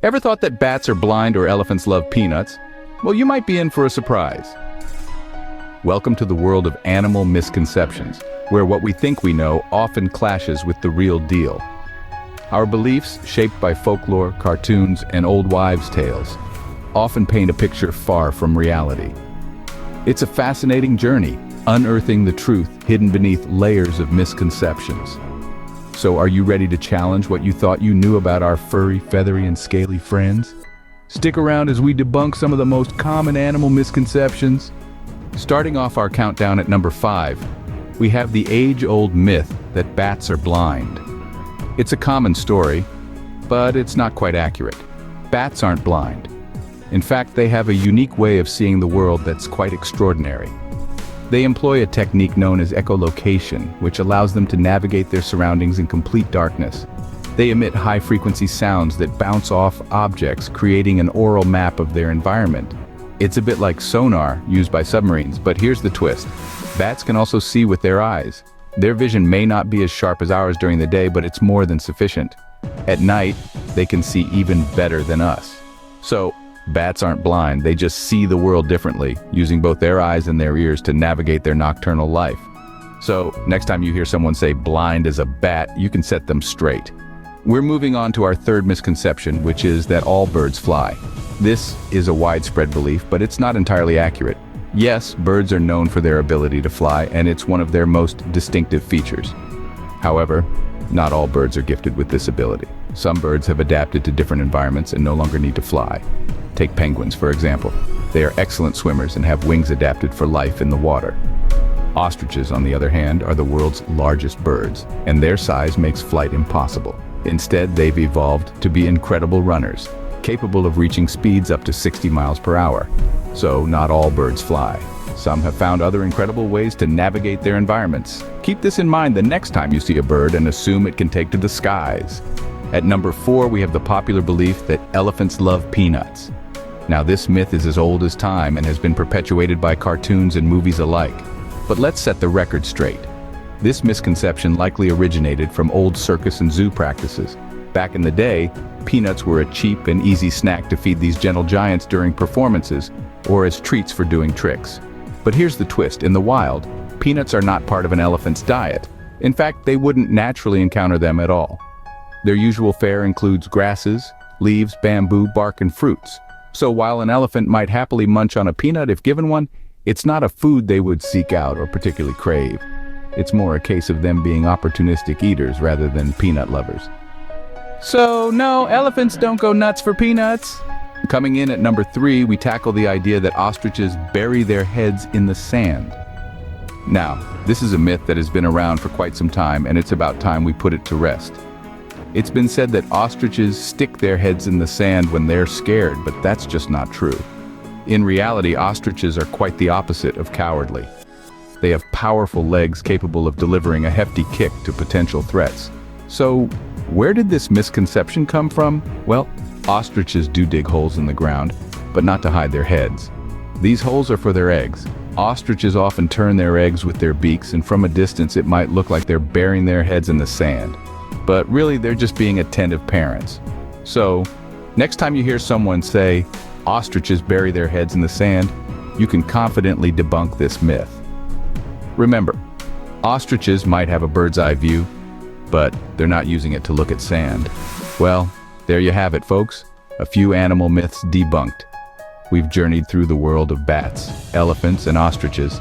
Ever thought that bats are blind or elephants love peanuts? Well, you might be in for a surprise. Welcome to the world of animal misconceptions, where what we think we know often clashes with the real deal. Our beliefs, shaped by folklore, cartoons, and old wives' tales, often paint a picture far from reality. It's a fascinating journey, unearthing the truth hidden beneath layers of misconceptions. So are you ready to challenge what you thought you knew about our furry, feathery, and scaly friends? Stick around as we debunk some of the most common animal misconceptions. Starting off our countdown at number 5, we have the age-old myth that bats are blind. It's a common story, but it's not quite accurate. Bats aren't blind. In fact, they have a unique way of seeing the world that's quite extraordinary. They employ a technique known as echolocation, which allows them to navigate their surroundings in complete darkness. They emit high-frequency sounds that bounce off objects, creating an aural map of their environment. It's a bit like sonar used by submarines, but here's the twist. Bats can also see with their eyes. Their vision may not be as sharp as ours during the day, but it's more than sufficient. At night, they can see even better than us. So, bats aren't blind, they just see the world differently, using both their eyes and their ears to navigate their nocturnal life. So, next time you hear someone say blind as a bat, you can set them straight. We're moving on to our third misconception, which is that all birds fly. This is a widespread belief, but it's not entirely accurate. Yes, birds are known for their ability to fly, and it's one of their most distinctive features. However, not all birds are gifted with this ability. Some birds have adapted to different environments and no longer need to fly. Take penguins, for example. They are excellent swimmers and have wings adapted for life in the water. Ostriches, on the other hand, are the world's largest birds, and their size makes flight impossible. Instead, they've evolved to be incredible runners, capable of reaching speeds up to 60 miles per hour. So, not all birds fly. Some have found other incredible ways to navigate their environments. Keep this in mind the next time you see a bird and assume it can take to the skies. At number 4, we have the popular belief that elephants love peanuts. Now, this myth is as old as time and has been perpetuated by cartoons and movies alike. But let's set the record straight. This misconception likely originated from old circus and zoo practices. Back in the day, peanuts were a cheap and easy snack to feed these gentle giants during performances or as treats for doing tricks. But here's the twist. In the wild, peanuts are not part of an elephant's diet. In fact, they wouldn't naturally encounter them at all. Their usual fare includes grasses, leaves, bamboo, bark, and fruits. So while an elephant might happily munch on a peanut if given one, it's not a food they would seek out or particularly crave. It's more a case of them being opportunistic eaters rather than peanut lovers. So no, elephants don't go nuts for peanuts. Coming in at number 3, we tackle the idea that ostriches bury their heads in the sand. Now, this is a myth that has been around for quite some time, and it's about time we put it to rest. It's been said that ostriches stick their heads in the sand when they're scared, but that's just not true. In reality, ostriches are quite the opposite of cowardly. They have powerful legs capable of delivering a hefty kick to potential threats. So, where did this misconception come from? Well, ostriches do dig holes in the ground, but not to hide their heads. These holes are for their eggs. Ostriches often turn their eggs with their beaks, and from a distance it might look like they're burying their heads in the sand. But really, they're just being attentive parents. So, next time you hear someone say, ostriches bury their heads in the sand, you can confidently debunk this myth. Remember, ostriches might have a bird's eye view, but they're not using it to look at sand. Well, there you have it, folks. A few animal myths debunked. We've journeyed through the world of bats, elephants, and ostriches,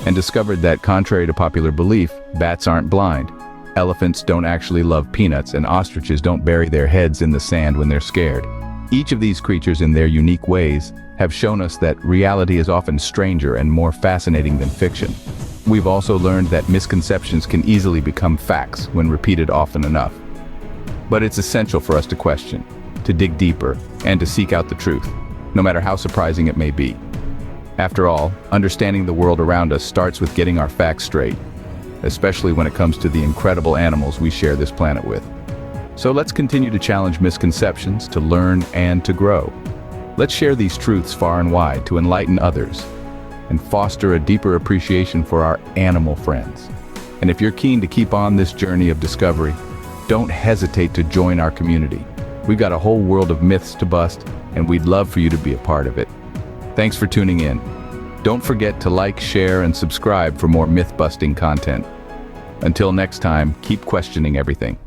and discovered that, contrary to popular belief, bats aren't blind. Elephants don't actually love peanuts, and ostriches don't bury their heads in the sand when they're scared. Each of these creatures, in their unique ways, have shown us that reality is often stranger and more fascinating than fiction. We've also learned that misconceptions can easily become facts when repeated often enough. But it's essential for us to question, to dig deeper, and to seek out the truth, no matter how surprising it may be. After all, understanding the world around us starts with getting our facts straight, especially when it comes to the incredible animals we share this planet with. So let's continue to challenge misconceptions, to learn and to grow. Let's share these truths far and wide to enlighten others and foster a deeper appreciation for our animal friends. And if you're keen to keep on this journey of discovery, don't hesitate to join our community. We've got a whole world of myths to bust, and we'd love for you to be a part of it. Thanks for tuning in. Don't forget to like, share, and subscribe for more myth-busting content. Until next time, keep questioning everything.